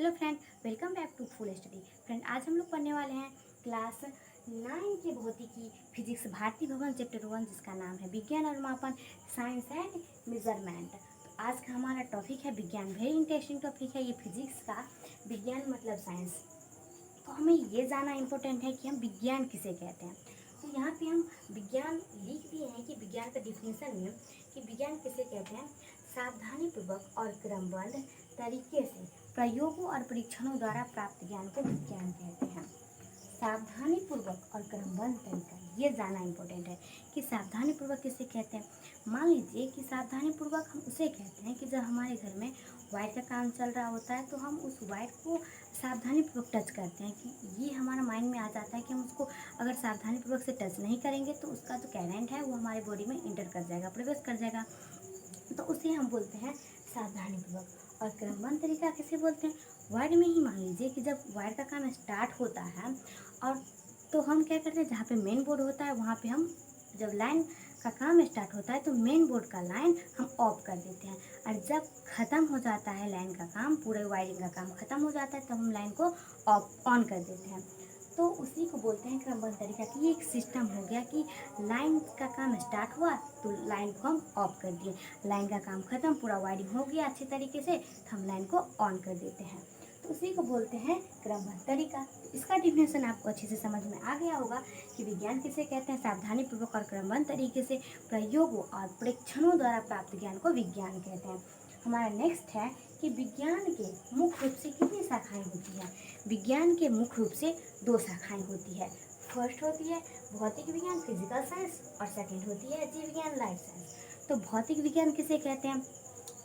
Hello friend, welcome back to full study. Friend, आज हम लोग पढ़ने वाले हैं क्लास 9 की भौतिकी फिजिक्स भारती भवन चैप्टर 1, जिसका नाम है विज्ञान और मापन, साइंस एंड मेजरमेंट। तो आज का हमारा टॉपिक है विज्ञान। वेरी इंटरेस्टिंग टॉपिक है ये फिजिक्स का। विज्ञान मतलब साइंस। तो हमें ये जानना इम्पोर्टेंट है कि हम विज्ञान किसे कहते हैं। तो यहाँ पे हम विज्ञान लिख दिए हैं कि विज्ञान का डिफिनेशन में कि विज्ञान किसे कहते हैं, सावधानीपूर्वक और क्रमबद्ध तरीके से प्रयोगों और परीक्षणों द्वारा प्राप्त ज्ञान को विज्ञान कहते हैं। सावधानीपूर्वक और क्रमबद्ध तरीका, ये जानना इम्पोर्टेंट है कि सावधानीपूर्वक किसे कहते हैं। मान लीजिए कि सावधानीपूर्वक हम उसे कहते हैं कि जब हमारे घर में वायर का काम चल रहा होता है तो हम उस वायर को सावधानीपूर्वक टच करते हैं, कि ये हमारा माइंड में आ जाता है कि हम उसको अगर सावधानीपूर्वक से टच नहीं करेंगे तो उसका जो करंट है वो हमारे बॉडी में इंटर कर जाएगा, प्रवेश कर जाएगा। तो उसे हम बोलते हैं सावधानीपूर्वक। और क्रमबद्ध तरीका किसे बोलते हैं, वायर में ही मान लीजिए कि जब वायर का काम स्टार्ट होता है और तो हम क्या करते हैं, जहाँ पे मेन बोर्ड होता है वहाँ पे हम जब लाइन का काम स्टार्ट होता है तो मेन बोर्ड का लाइन हम ऑफ कर देते हैं, और जब ख़त्म हो जाता है लाइन का काम, पूरे वायरिंग का काम ख़त्म हो जाता है तब हम लाइन को ऑफ ऑन कर देते हैं। तो उसी को बोलते हैं क्रमबद्ध तरीका। कि एक सिस्टम हो गया कि लाइन का काम स्टार्ट हुआ तो लाइन को हम ऑफ कर दिए, लाइन का काम ख़त्म, पूरा वायरिंग हो गया अच्छी तरीके से तो हम लाइन को ऑन कर देते हैं। तो उसी को बोलते हैं क्रमबद्ध तरीका। इसका डिफिनेशन आपको अच्छे से समझ में आ गया होगा कि विज्ञान किसे कहते हैं, सावधानीपूर्वक और क्रमबद्ध तरीके से प्रयोगों और परीक्षणों द्वारा प्राप्त ज्ञान को विज्ञान कहते हैं। हमारा नेक्स्ट है कि विज्ञान के मुख्य रूप से कितनी शाखाएं होती हैं। विज्ञान के मुख्य रूप से 2 शाखाएं होती है। फर्स्ट होती है भौतिक विज्ञान फिजिकल साइंस, और सेकंड होती है जीव विज्ञान लाइफ साइंस। तो भौतिक विज्ञान किसे कहते हैं,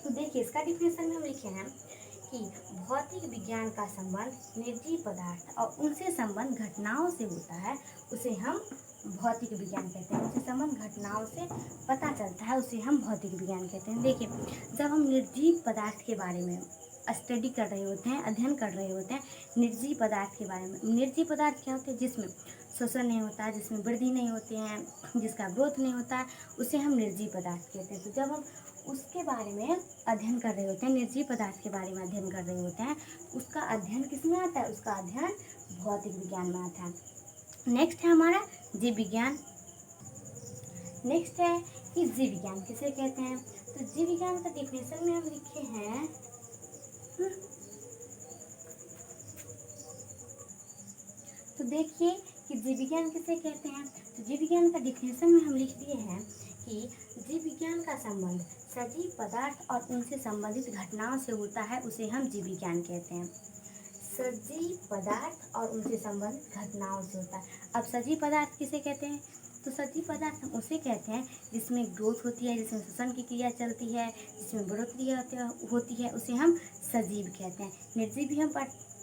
तो देखिए इसका डिफिनेशन में हम लिखे हैं कि भौतिक विज्ञान का संबंध निर्जीव पदार्थ और उनसे संबंध घटनाओं से होता है, उसे हम भौतिक विज्ञान कहते हैं। उनसे संबंध घटनाओं से पता चलता है, उसे हम भौतिक विज्ञान कहते हैं। देखिए, जब हम निर्जीव पदार्थ के बारे में स्टडी कर रहे होते हैं, अध्ययन कर रहे होते हैं निर्जीव पदार्थ के बारे में। निर्जीव पदार्थ क्या होते हैं, जिसमें श्वसन नहीं होता है, जिसमें वृद्धि नहीं होती है, जिसका ग्रोथ नहीं होता है, उसे हम निर्जीव पदार्थ कहते हैं। तो जब हम उसके बारे में अध्ययन कर रहे होते हैं, निर्जीव पदार्थ के बारे में अध्ययन कर रहे होते हैं, उसका अध्ययन किस में आता है, उसका अध्ययन भौतिक विज्ञान में आता है। नेक्स्ट है हमारा जीव विज्ञान। नेक्स्ट है कि जीव विज्ञान किसे कहते हैं। तो जीव विज्ञान का डिफिनेशन में हम लिखे हैं तो देखिए कि जीव विज्ञान किसे कहते हैं। तो जीव विज्ञान का डिफिनेशन में हम लिख दिए हैं कि जीव विज्ञान का संबंध सजीव पदार्थ और उनसे संबंधित घटनाओं से होता है, उसे हम जीव विज्ञान कहते हैं। सजीव पदार्थ और उनसे संबंधित घटनाओं से होता है। अब सजीव पदार्थ किसे कहते हैं, तो सजीव पदार्थ हम उसे कहते हैं जिसमें ग्रोथ होती है, जिसमें श्वसन की क्रिया चलती है, जिसमें बढ़ोतरी होती है, उसे हम सजीव कहते हैं। निर्जीव भी हम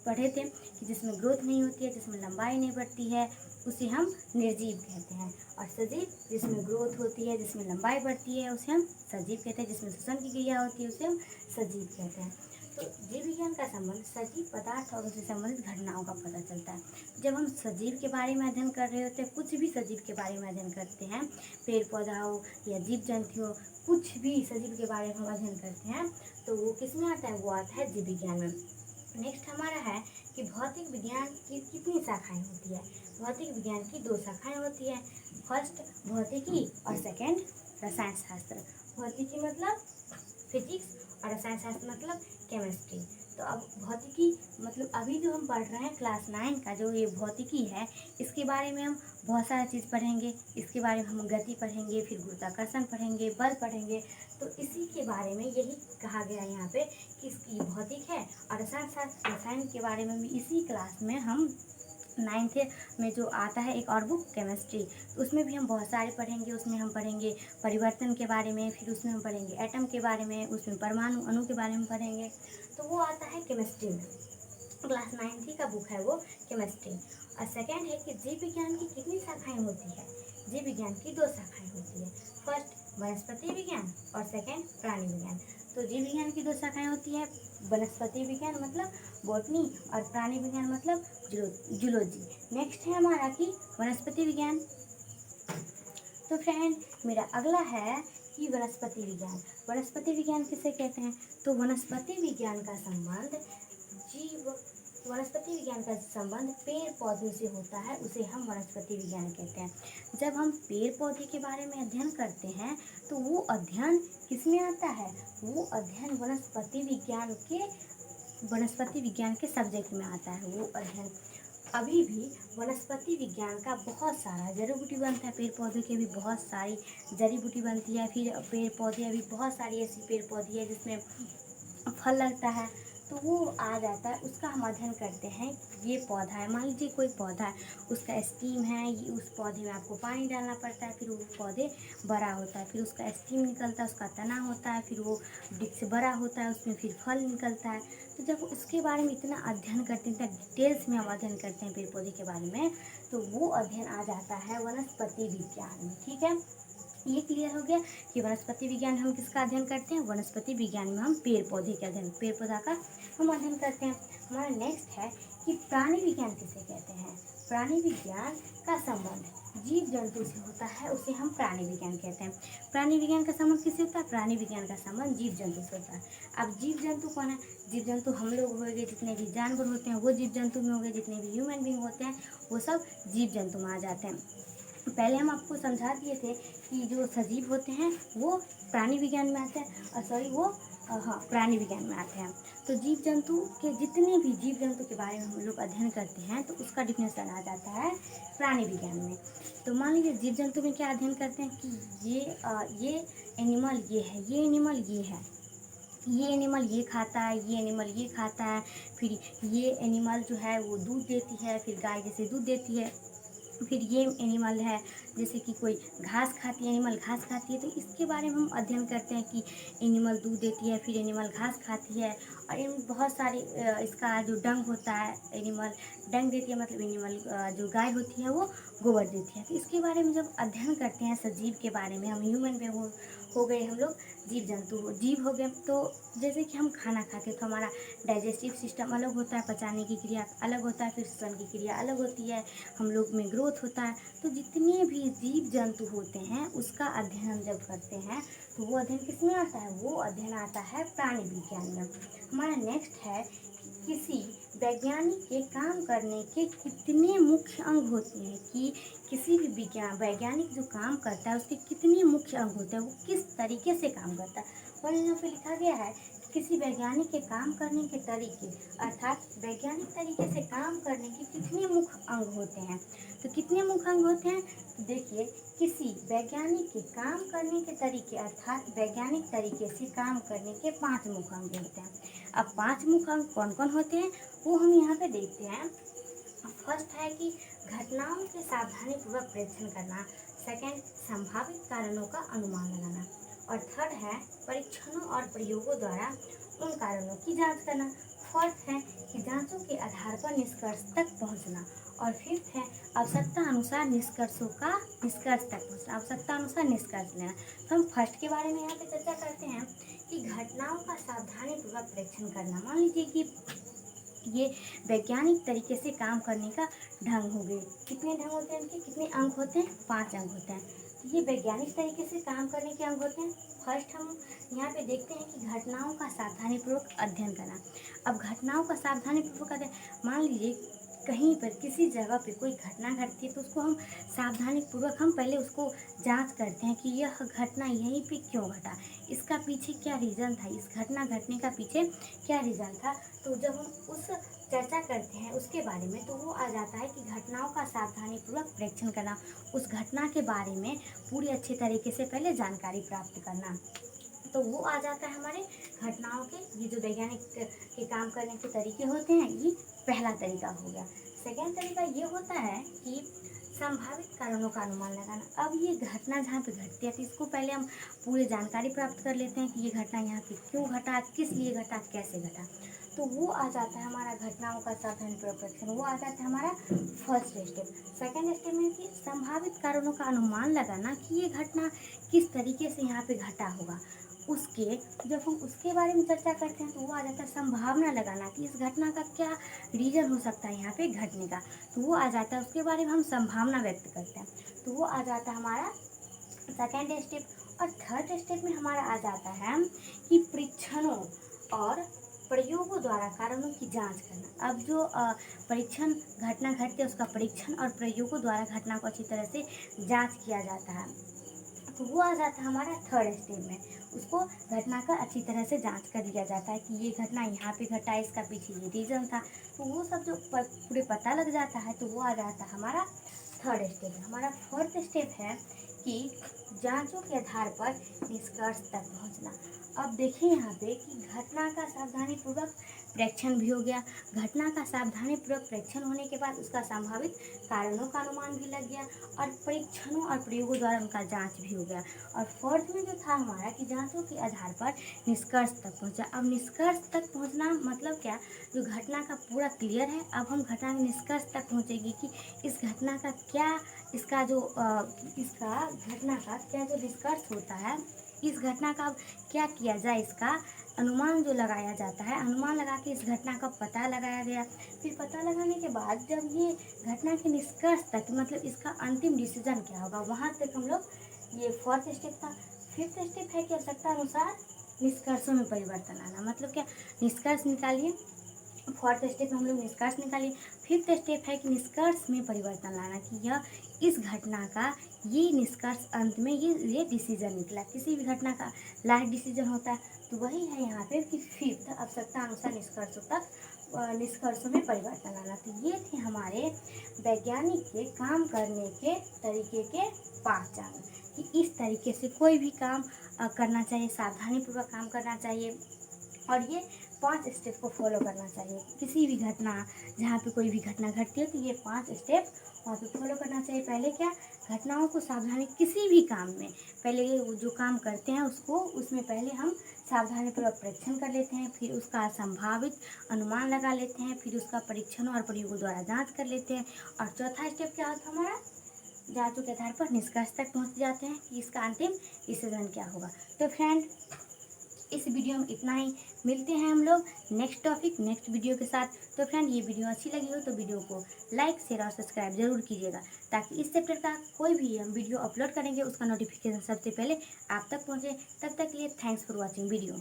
पढ़े थे कि जिसमें ग्रोथ नहीं होती है, जिसमें लंबाई नहीं बढ़ती है, उसे हम निर्जीव कहते हैं। और सजीव जिसमें ग्रोथ होती है, जिसमें लंबाई बढ़ती है, उसे हम सजीव कहते हैं। जिसमें श्वसन की क्रिया होती है उसे हम सजीव कहते हैं। तो जीव विज्ञान का संबंध सजीव पदार्थ और उनसे संबंधित घटनाओं का पता चलता है। जब हम सजीव के बारे में अध्ययन कर रहे होते हैं, कुछ भी सजीव के बारे में अध्ययन करते हैं, पेड़ पौधा हो या जीव जंतु हो, कुछ भी सजीव के बारे में हम अध्ययन करते हैं, तो वो किस में आता है, वो आता है जीव विज्ञान में। नेक्स्ट हमारा है कि भौतिक विज्ञान की कितनी शाखाएं होती है। भौतिक विज्ञान की 2 शाखाएं होती है। फर्स्ट भौतिकी और सेकंड रसायन शास्त्र। भौतिकी मतलब फिजिक्स और रसायन शास्त्र मतलब केमिस्ट्री। तो अब भौतिकी मतलब अभी जो हम पढ़ रहे हैं क्लास 9 का जो ये भौतिकी है, इसके बारे में हम बहुत सारी चीज़ पढ़ेंगे। इसके बारे में हम गति पढ़ेंगे, फिर गुरुत्वाकर्षण पढ़ेंगे, बल पढ़ेंगे। तो इसी के बारे में यही कहा गया है यहाँ पे कि इसकी भौतिक है। और रसायन शास्त्र रसायन के बारे में भी इसी क्लास में हम 9th में जो आता है एक और बुक केमिस्ट्री, तो उसमें भी हम बहुत सारे पढ़ेंगे। उसमें हम पढ़ेंगे परिवर्तन के बारे में, फिर उसमें हम पढ़ेंगे एटम के बारे में, उसमें परमाणु अणु के बारे में पढ़ेंगे। तो वो आता है केमिस्ट्री में, क्लास 9th का बुक है वो केमिस्ट्री। और सेकंड है कि जीव विज्ञान की कितनी शाखाएं होती है। जीव विज्ञान की 2 शाखाएं होती है। फर्स्ट वनस्पति विज्ञान और सेकंड प्राणी विज्ञान। तो जीव विज्ञान की 2 शाखाएं होती है, वनस्पति विज्ञान मतलब बॉटनी और प्राणी विज्ञान मतलब जूलॉजी। नेक्स्ट है हमारा कि वनस्पति विज्ञान। तो फ्रेंड, मेरा अगला है कि वनस्पति विज्ञान। वनस्पति विज्ञान किसे कहते हैं, तो वनस्पति विज्ञान का संबंध जीव वनस्पति विज्ञान का संबंध पेड़ पौधों से होता है उसे हम वनस्पति विज्ञान कहते हैं। जब हम पेड़ पौधे के बारे में अध्ययन करते हैं तो वो अध्ययन किसमें आता है, वो अध्ययन वनस्पति विज्ञान के सब्जेक्ट में आता है वो अध्ययन। अभी भी वनस्पति विज्ञान का बहुत सारा जड़ी बूटी बनता है, पेड़ पौधे के भी बहुत सारी जड़ी बूटी बनती है। फिर पेड़ पौधे अभी बहुत सारी ऐसी पेड़ पौधे है जिसमें फल लगता है, तो वो आ जाता है, उसका हम अध्ययन करते हैं। ये पौधा है, मान लीजिए कोई पौधा है, उसका स्टीम है, उस पौधे में आपको पानी डालना पड़ता है, फिर वो पौधे बड़ा होता है, फिर उसका स्टीम निकलता है, उसका तना होता है, फिर वो वृक्ष बड़ा होता है, उसमें फिर फल निकलता है। तो जब उसके बारे में इतना अध्ययन करते हैं, इतना डिटेल्स में हम अध्ययन करते हैं पेड़ पौधे के बारे में, तो वो अध्ययन आ जाता है वनस्पति विज्ञान में। ठीक है, ये क्लियर हो गया कि वनस्पति विज्ञान हम किसका अध्ययन करते हैं, वनस्पति विज्ञान में हम पेड़ पौधे के अध्ययन, पेड़ पौधा का हम अध्ययन करते हैं। हमारा नेक्स्ट है कि प्राणी विज्ञान किसे कहते हैं। प्राणी विज्ञान का संबंध जीव जंतु से होता है, उसे हम प्राणी विज्ञान कहते हैं। प्राणी विज्ञान का संबंध किससे होता है, प्राणी विज्ञान का संबंध जीव जंतु से होता है। अब जीव जंतु कौन है, जीव जंतु हम लोग हो गए, जितने भी जानवर होते हैं वो जीव जंतु में हो गए, जितने भी ह्यूमन बींग होते हैं वो सब जीव जंतु में आ जाते हैं। पहले हम आपको समझा दिए थे कि जो सजीव होते हैं वो प्राणी विज्ञान में आते हैं, और सॉरी वो प्राणी विज्ञान में आते हैं। तो जीव जंतु के जितने भी जीव जंतु के बारे में हम लोग अध्ययन करते हैं तो उसका डिफिनेशन आ जाता है प्राणी विज्ञान में। तो मान लीजिए जीव जंतु में क्या अध्ययन करते हैं कि ये एनिमल ये है, ये एनिमल ये है, ये एनिमल ये खाता है, ये एनिमल ये खाता है, फिर ये एनिमल जो है वो दूध देती है, फिर गाय जैसे दूध देती है, फिर ये एनिमल है जैसे कि कोई घास खाती है, एनिमल घास खाती है, तो इसके बारे में हम अध्ययन करते हैं कि एनिमल दूध देती है, फिर एनिमल घास खाती है, और इन बहुत सारे इसका जो डंग होता है, एनिमल डंग देती है, मतलब एनिमल जो गाय होती है वो गोबर देती है। तो इसके बारे में जब अध्ययन करते हैं सजीव के बारे में, हम ह्यूमन में हो गए हम लोग, जीव जंतु जीव हो गए। तो जैसे कि हम खाना खाते हैं तो हमारा डाइजेस्टिव सिस्टम अलग होता है, पचाने की क्रिया अलग होता है, फिर श्वसन की क्रिया अलग होती है, हम लोग में ग्रोथ होता है। तो जितने भी जीव जंतु होते हैं उसका अध्ययन हम जब करते हैं तो वो अध्ययन किस में आता है, वो अध्ययन आता है प्राणी विज्ञान में। हमारा नेक्स्ट है किसी वैज्ञानिक के काम करने के कितने मुख्य अंग होते हैं, कि किसी भी वैज्ञानिक जो काम करता है उसके कितने मुख्य अंग होते हैं, वो किस तरीके से काम करता है। और यहाँ पे लिखा गया है किसी वैज्ञानिक के काम करने के तरीके, अर्थात वैज्ञानिक तरीके से काम करने के कितने मुख्य अंग होते हैं। तो कितने मुख्य अंग होते हैं, तो देखिए किसी वैज्ञानिक के काम करने के तरीके, अर्थात वैज्ञानिक तरीके से काम करने के 5 मुख्य अंग होते हैं। अब 5 मुख्य अंग कौन कौन होते हैं वो हम यहाँ पे देखते हैं। फर्स्ट है कि घटनाओं के सावधानीपूर्वक परीक्षण करना, सेकंड संभावित कारणों का अनुमान लगाना, और थर्ड है परीक्षणों और प्रयोगों द्वारा उन कारणों की जांच करना, फोर्थ है कि जांचों के आधार पर निष्कर्ष तक पहुंचना, और फिफ्थ है आवश्यकता अनुसार निष्कर्ष तक पहुंचना, आवश्यकता अनुसार निष्कर्ष लेना। तो हम फर्स्ट के बारे में यहाँ पे चर्चा करते हैं कि घटनाओं का सावधानीपूर्वक परीक्षण करना। मान लीजिए कि ये वैज्ञानिक तरीके से काम करने का ढंग हो गए। कितने ढंग होते हैं इनके, कितने अंग होते हैं, 5 अंग होते हैं। तो ये वैज्ञानिक तरीके से काम करने के अंग होते हैं। फर्स्ट हम यहाँ पे देखते हैं कि घटनाओं का सावधानीपूर्वक अध्ययन करना। अब घटनाओं का सावधानीपूर्वक अध्ययन, मान लीजिए कहीं पर किसी जगह पे कोई घटना घटती है तो उसको हम सावधानीपूर्वक हम पहले उसको जांच करते हैं कि यह घटना यहीं पे क्यों घटा, इसका पीछे क्या रीज़न था, इस घटना घटने का पीछे क्या रीज़न था। तो जब हम उस चर्चा करते हैं उसके बारे में तो वो आ जाता है कि घटनाओं का सावधानीपूर्वक परीक्षण करना, उस घटना के बारे में पूरी अच्छे तरीके से पहले जानकारी प्राप्त करना। तो वो आ जाता है हमारे घटनाओं के, ये जो वैज्ञानिक के काम करने के तरीके होते हैं, ये पहला तरीका हो गया। सेकेंड तरीका ये होता है कि संभावित कारणों का अनुमान लगाना। अब ये घटना जहाँ पे घटती है तो इसको पहले हम पूरी जानकारी प्राप्त कर लेते हैं कि ये घटना यहाँ पे क्यों घटा, किस लिए घटा, कैसे घटा। तो वो आ जाता है हमारा घटनाओं का सावधानीपूर्वक परीक्षण, वो आ जाता है हमारा फर्स्ट स्टेप। सेकेंड स्टेप में कि संभावित कारणों का अनुमान लगाना कि ये घटना किस तरीके से यहाँ पे घटा होगा। उसके जब हम उसके बारे में चर्चा करते हैं तो वो आ जाता है संभावना लगाना कि इस घटना का क्या रीज़न हो सकता है यहाँ पे घटने का। तो वो आ जाता है, उसके बारे में हम संभावना व्यक्त करते हैं। तो वो आ जाता है हमारा सेकेंड स्टेप। और थर्ड स्टेप में हमारा आ जाता है कि परीक्षणों और प्रयोगों द्वारा कारणों की जांच करना। अब जो परीक्षण घटना घटती है उसका परीक्षण और प्रयोगों द्वारा घटना को अच्छी तरह से जांच किया जाता है, तो वो आ जाता है हमारा थर्ड स्टेप में। उसको घटना का अच्छी तरह से जांच कर लिया जाता है कि ये घटना यहाँ पे घटा है, इसका पीछे ये रीज़न था, तो वो सब जो पूरे पता लग जाता है, तो वो आ जाता है हमारा थर्ड स्टेप। हमारा फोर्थ स्टेप है कि जांचों के आधार पर निष्कर्ष तक पहुंचना। अब देखिए यहाँ पे कि घटना का सावधानीपूर्वक प्रेक्षण भी हो गया। घटना का सावधानीपूर्वक प्रेक्षण होने के बाद उसका संभावित कारणों का अनुमान भी लग गया और परीक्षणों और प्रयोगों द्वारा उनका जांच भी हो गया। और फोर्थ में जो था हमारा कि जांचों के आधार पर निष्कर्ष तक पहुंचा। अब निष्कर्ष तक पहुंचना मतलब क्या, जो घटना का पूरा क्लियर है, अब हम घटना के निष्कर्ष तक पहुंचेंगे कि इस घटना का क्या, इसका जो इसका घटना का क्या जो निष्कर्ष होता है, इस घटना का अब क्या किया जाए, इसका अनुमान जो लगाया जाता है, अनुमान लगा के इस घटना का पता लगाया गया। फिर पता लगाने के बाद जब ये घटना के निष्कर्ष तक, मतलब इसका अंतिम डिसीजन क्या होगा, वहाँ तक हम लोग, ये फोर्थ स्टेप था। फिफ्थ स्टेप है कि आवश्यकता अनुसार निष्कर्षों में परिवर्तन आना। मतलब क्या, निष्कर्ष निकालिए, फोर्थ स्टेप में हम लोग निष्कर्ष निकालिए। फिफ्थ स्टेप है कि निष्कर्ष में परिवर्तन लाना, कि यह इस घटना का ये निष्कर्ष अंत में ये डिसीजन निकला। किसी भी घटना का लास्ट डिसीजन होता है, तो वही है यहाँ पे कि फिफ्थ, आवश्यकता अनुसार निष्कर्षों तक, निष्कर्षों में परिवर्तन लाना। तो ये थे हमारे वैज्ञानिक के काम करने के तरीके के पहचान, कि इस तरीके से कोई भी काम करना चाहिए, सावधानीपूर्वक काम करना चाहिए, और ये 5 स्टेप को फॉलो करना चाहिए। किसी भी घटना, जहाँ पे कोई भी घटना घटती है, तो ये 5 स्टेप वहाँ पे फॉलो करना चाहिए। पहले क्या, घटनाओं को सावधानी, किसी भी काम में पहले जो काम करते हैं उसको, उसमें पहले हम सावधानीपूर्वक परीक्षण कर लेते हैं, फिर उसका संभावित अनुमान लगा लेते हैं, फिर उसका परीक्षणों और प्रयोगों द्वारा जांच कर लेते हैं। और चौथा स्टेप क्या होता है हमारा, जांचों के आधार पर निष्कर्ष तक पहुँच जाते हैं कि इसका अंतिम डिसीजन क्या होगा। तो फ्रेंड, इस वीडियो में इतना ही। मिलते हैं हम लोग नेक्स्ट टॉपिक, नेक्स्ट वीडियो के साथ। तो फ्रेंड, ये वीडियो अच्छी लगी हो तो वीडियो को लाइक, शेयर और सब्सक्राइब जरूर कीजिएगा, ताकि इस चैप्टर का कोई भी हम वीडियो अपलोड करेंगे उसका नोटिफिकेशन सबसे पहले आप तक पहुंचे। तब तक के लिए थैंक्स फॉर वॉचिंग वीडियो।